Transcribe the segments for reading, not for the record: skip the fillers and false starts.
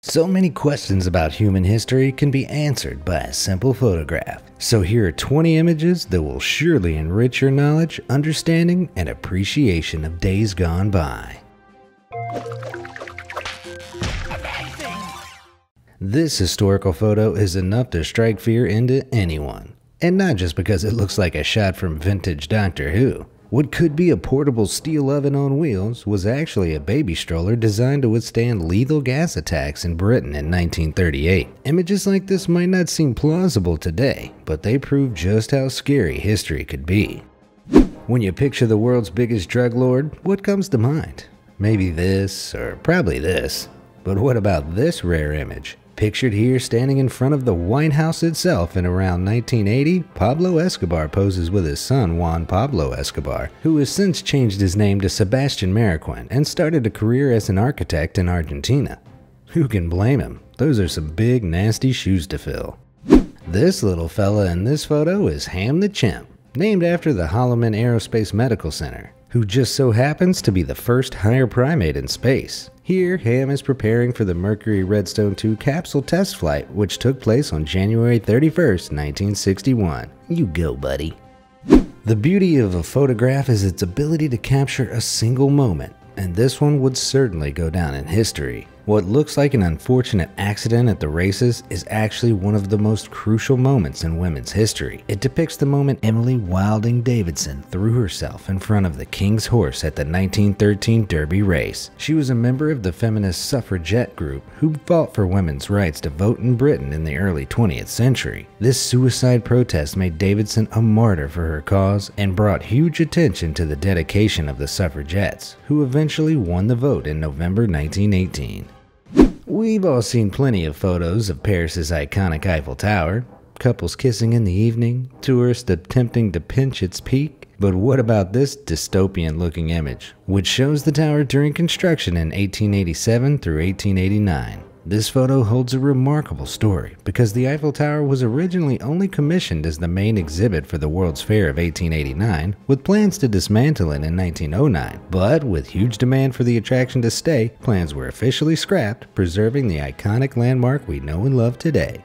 So many questions about human history can be answered by a simple photograph. So here are 20 images that will surely enrich your knowledge, understanding, and appreciation of days gone by. This historical photo is enough to strike fear into anyone. And not just because it looks like a shot from vintage Doctor Who. What could be a portable steel oven on wheels was actually a baby stroller designed to withstand lethal gas attacks in Britain in 1938. Images like this might not seem plausible today, but they prove just how scary history could be. When you picture the world's biggest drug lord, what comes to mind? Maybe this, or probably this. But what about this rare image? Pictured here standing in front of the White House itself in around 1980, Pablo Escobar poses with his son Juan Pablo Escobar, who has since changed his name to Sebastian Mariquin and started a career as an architect in Argentina. Who can blame him? Those are some big nasty shoes to fill. This little fella in this photo is Ham the Chimp, named after the Holloman Aerospace Medical Center, who just so happens to be the first higher primate in space. Here, Ham is preparing for the Mercury Redstone 2 capsule test flight, which took place on January 31st, 1961. You go, buddy. The beauty of a photograph is its ability to capture a single moment, and this one would certainly go down in history. What looks like an unfortunate accident at the races is actually one of the most crucial moments in women's history. It depicts the moment Emily Wilding Davidson threw herself in front of the King's Horse at the 1913 Derby race. She was a member of the feminist suffragette group who fought for women's rights to vote in Britain in the early 20th century. This suicide protest made Davidson a martyr for her cause and brought huge attention to the dedication of the suffragettes, who eventually won the vote in November 1918. We've all seen plenty of photos of Paris's iconic Eiffel Tower, couples kissing in the evening, tourists attempting to pinch its peak. But what about this dystopian-looking image, which shows the tower during construction in 1887 through 1889? This photo holds a remarkable story because the Eiffel Tower was originally only commissioned as the main exhibit for the World's Fair of 1889, with plans to dismantle it in 1909. But with huge demand for the attraction to stay, plans were officially scrapped, preserving the iconic landmark we know and love today.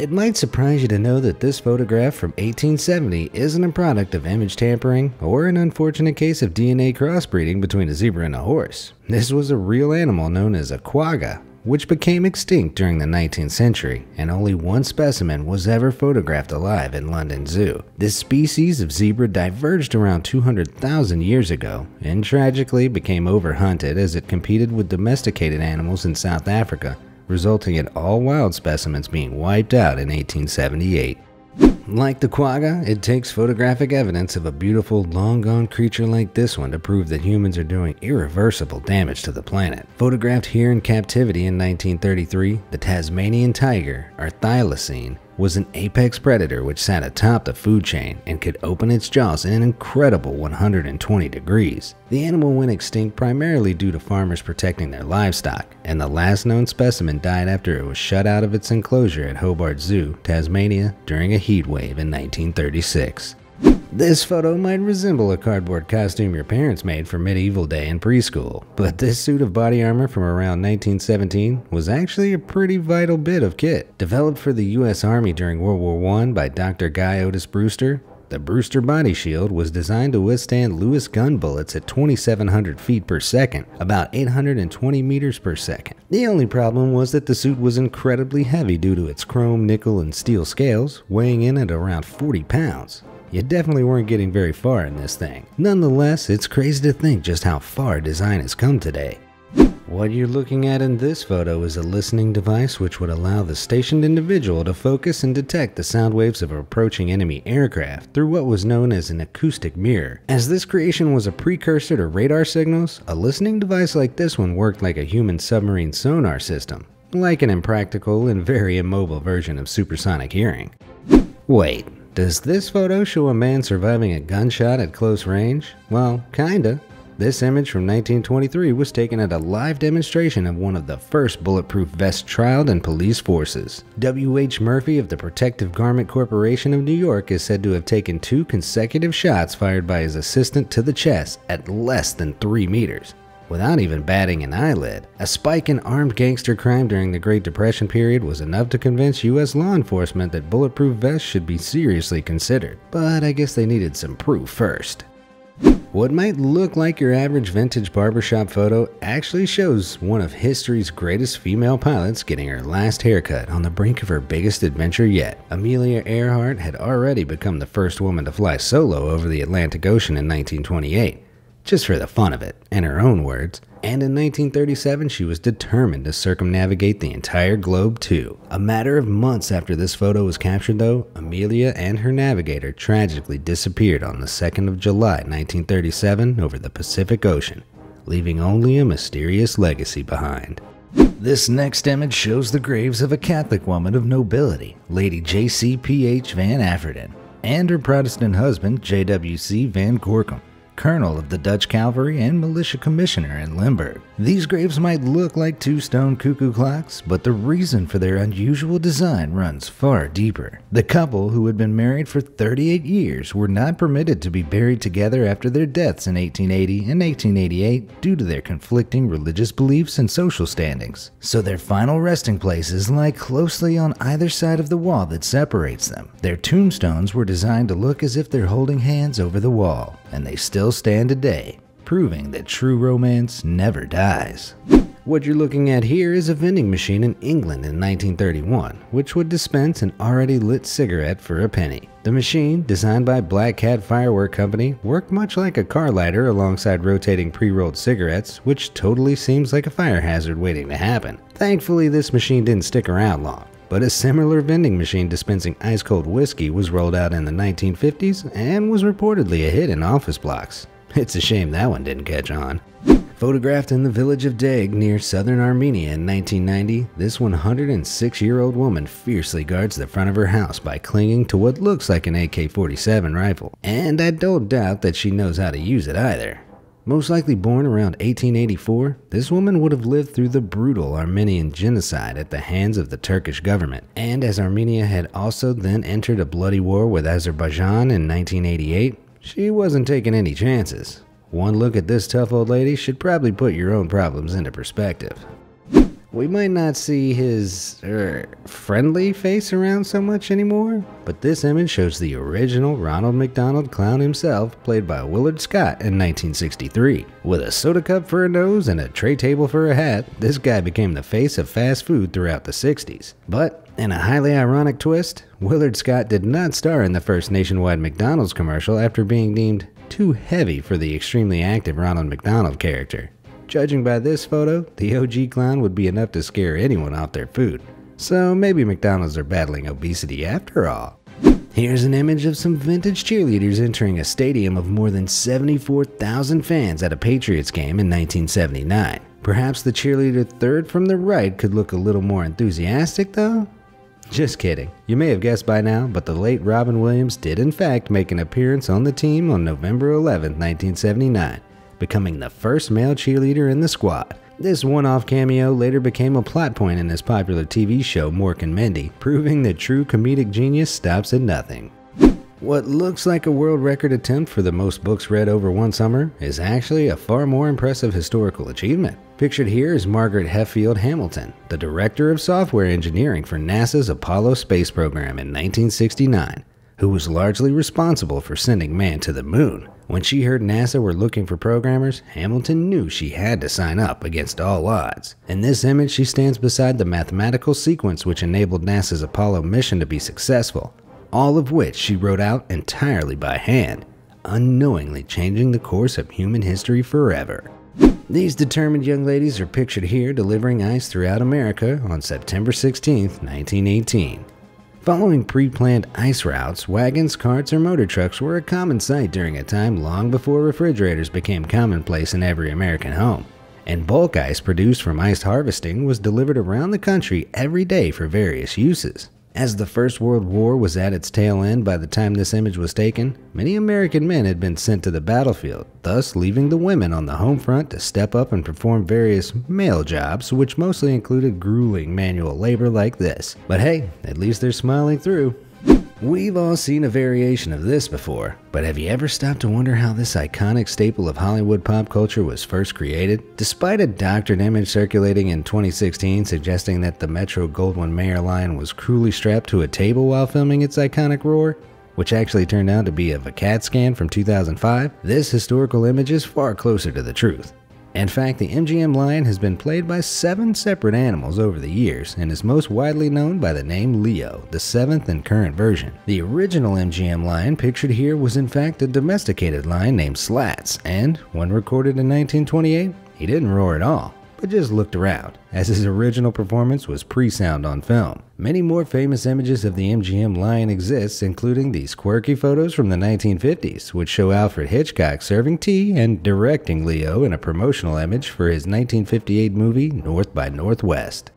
It might surprise you to know that this photograph from 1870 isn't a product of image tampering or an unfortunate case of DNA crossbreeding between a zebra and a horse. This was a real animal known as a quagga, which became extinct during the 19th century, and only one specimen was ever photographed alive in London Zoo. This species of zebra diverged around 200,000 years ago and tragically became overhunted as it competed with domesticated animals in South Africa, resulting in all wild specimens being wiped out in 1878. Like the quagga, it takes photographic evidence of a beautiful, long-gone creature like this one to prove that humans are doing irreversible damage to the planet. Photographed here in captivity in 1933, the Tasmanian Tiger, or thylacine, was an apex predator which sat atop the food chain and could open its jaws in an incredible 120 degrees. The animal went extinct primarily due to farmers protecting their livestock, and the last known specimen died after it was shut out of its enclosure at Hobart Zoo, Tasmania, during a heat wave in 1936. This photo might resemble a cardboard costume your parents made for medieval day in preschool, but this suit of body armor from around 1917 was actually a pretty vital bit of kit. Developed for the US Army during World War I by Dr. Guy Otis Brewster, the Brewster body shield was designed to withstand Lewis gun bullets at 2,700 feet per second, about 820 meters per second. The only problem was that the suit was incredibly heavy due to its chrome, nickel, and steel scales, weighing in at around 40 pounds. You definitely weren't getting very far in this thing. Nonetheless, it's crazy to think just how far design has come today. What you're looking at in this photo is a listening device which would allow the stationed individual to focus and detect the sound waves of approaching enemy aircraft through what was known as an acoustic mirror. As this creation was a precursor to radar signals, a listening device like this one worked like a human submarine sonar system, like an impractical and very immobile version of supersonic hearing. Wait. Does this photo show a man surviving a gunshot at close range? Well, kinda. This image from 1923 was taken at a live demonstration of one of the first bulletproof vests trialed in police forces. W.H. Murphy of the Protective Garment Corporation of New York is said to have taken 2 consecutive shots fired by his assistant to the chest at less than 3 meters. without even batting an eyelid. A spike in armed gangster crime during the Great Depression period was enough to convince U.S. law enforcement that bulletproof vests should be seriously considered, but I guess they needed some proof first. What might look like your average vintage barbershop photo actually shows one of history's greatest female pilots getting her last haircut on the brink of her biggest adventure yet. Amelia Earhart had already become the first woman to fly solo over the Atlantic Ocean in 1928, just for the fun of it, in her own words. And in 1937, she was determined to circumnavigate the entire globe too. A matter of months after this photo was captured though, Amelia and her navigator tragically disappeared on the 2nd of July 1937 over the Pacific Ocean, leaving only a mysterious legacy behind. This next image shows the graves of a Catholic woman of nobility, Lady J.C.P.H. Van Afferden, and her Protestant husband, J.W.C. Van Gorkum, Colonel of the Dutch Cavalry and Militia Commissioner in Limburg. These graves might look like two stone cuckoo clocks, but the reason for their unusual design runs far deeper. The couple, who had been married for 38 years, were not permitted to be buried together after their deaths in 1880 and 1888 due to their conflicting religious beliefs and social standings. So their final resting places lie closely on either side of the wall that separates them. Their tombstones were designed to look as if they're holding hands over the wall, and they still stand today, proving that true romance never dies. What you're looking at here is a vending machine in England in 1931, which would dispense an already lit cigarette for a penny. The machine, designed by Black Cat Firework Company, worked much like a car lighter alongside rotating pre-rolled cigarettes, which totally seems like a fire hazard waiting to happen. Thankfully, this machine didn't stick around long, but a similar vending machine dispensing ice-cold whiskey was rolled out in the 1950s and was reportedly a hit in office blocks. It's a shame that one didn't catch on. Photographed in the village of Deg near southern Armenia in 1990, this 106-year-old woman fiercely guards the front of her house by clinging to what looks like an AK-47 rifle. And I don't doubt that she knows how to use it either. Most likely born around 1884, this woman would have lived through the brutal Armenian genocide at the hands of the Turkish government. And as Armenia had also then entered a bloody war with Azerbaijan in 1988, she wasn't taking any chances. One look at this tough old lady should probably put your own problems into perspective. We might not see his friendly face around so much anymore, but this image shows the original Ronald McDonald Clown himself, played by Willard Scott in 1963. With a soda cup for a nose and a tray table for a hat, this guy became the face of fast food throughout the 60s. But in a highly ironic twist, Willard Scott did not star in the first nationwide McDonald's commercial after being deemed too heavy for the extremely active Ronald McDonald character. Judging by this photo, the OG clown would be enough to scare anyone off their food. So maybe McDonald's are battling obesity after all. Here's an image of some vintage cheerleaders entering a stadium of more than 74,000 fans at a Patriots game in 1979. Perhaps the cheerleader third from the right could look a little more enthusiastic though? Just kidding. You may have guessed by now, but the late Robin Williams did in fact make an appearance on the team on November 11, 1979. Becoming the first male cheerleader in the squad. This one-off cameo later became a plot point in his popular TV show Mork and Mindy, proving that true comedic genius stops at nothing. What looks like a world record attempt for the most books read over one summer is actually a far more impressive historical achievement. Pictured here is Margaret Hatfield Hamilton, the director of software engineering for NASA's Apollo space program in 1969, who was largely responsible for sending man to the moon. When she heard NASA were looking for programmers, Hamilton knew she had to sign up against all odds. In this image, she stands beside the mathematical sequence which enabled NASA's Apollo mission to be successful, all of which she wrote out entirely by hand, unknowingly changing the course of human history forever. These determined young ladies are pictured here delivering ice throughout America on September 16, 1918. Following pre-planned ice routes, wagons, carts, or motor trucks were a common sight during a time long before refrigerators became commonplace in every American home. And bulk ice produced from ice harvesting was delivered around the country every day for various uses. As the First World War was at its tail end by the time this image was taken, many American men had been sent to the battlefield, thus leaving the women on the home front to step up and perform various male jobs, which mostly included grueling manual labor like this. But hey, at least they're smiling through. We've all seen a variation of this before, but have you ever stopped to wonder how this iconic staple of Hollywood pop culture was first created? Despite a doctored image circulating in 2016 suggesting that the Metro-Goldwyn-Mayer line was cruelly strapped to a table while filming its iconic roar, which actually turned out to be of a CAT scan from 2005, this historical image is far closer to the truth. In fact, the MGM lion has been played by 7 separate animals over the years and is most widely known by the name Leo, the 7th and current version. The original MGM lion pictured here was in fact a domesticated lion named Slats, and when recorded in 1928, he didn't roar at all, but just looked around, as his original performance was pre-sound on film. Many more famous images of the MGM lion exist, including these quirky photos from the 1950s, which show Alfred Hitchcock serving tea and directing Leo in a promotional image for his 1958 movie North by Northwest.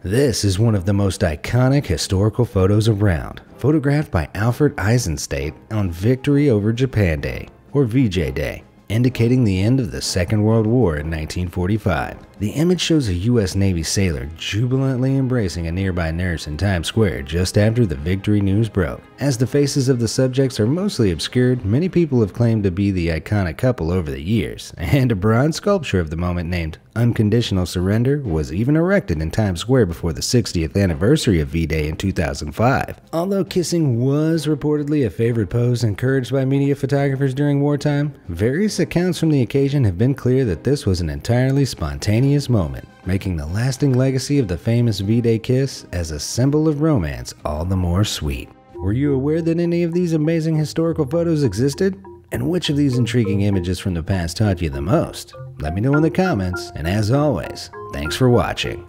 This is one of the most iconic historical photos around, photographed by Alfred Eisenstadt on Victory over Japan Day, or VJ Day, indicating the end of the Second World War in 1945. The image shows a U.S. Navy sailor jubilantly embracing a nearby nurse in Times Square just after the victory news broke. As the faces of the subjects are mostly obscured, many people have claimed to be the iconic couple over the years, and a bronze sculpture of the moment named Unconditional Surrender was even erected in Times Square before the 60th anniversary of V-Day in 2005. Although kissing was reportedly a favorite pose encouraged by media photographers during wartime, various accounts from the occasion have been clear that this was an entirely spontaneous moment, making the lasting legacy of the famous V-Day kiss as a symbol of romance all the more sweet. Were you aware that any of these amazing historical photos existed? And which of these intriguing images from the past taught you the most? Let me know in the comments, and as always, thanks for watching.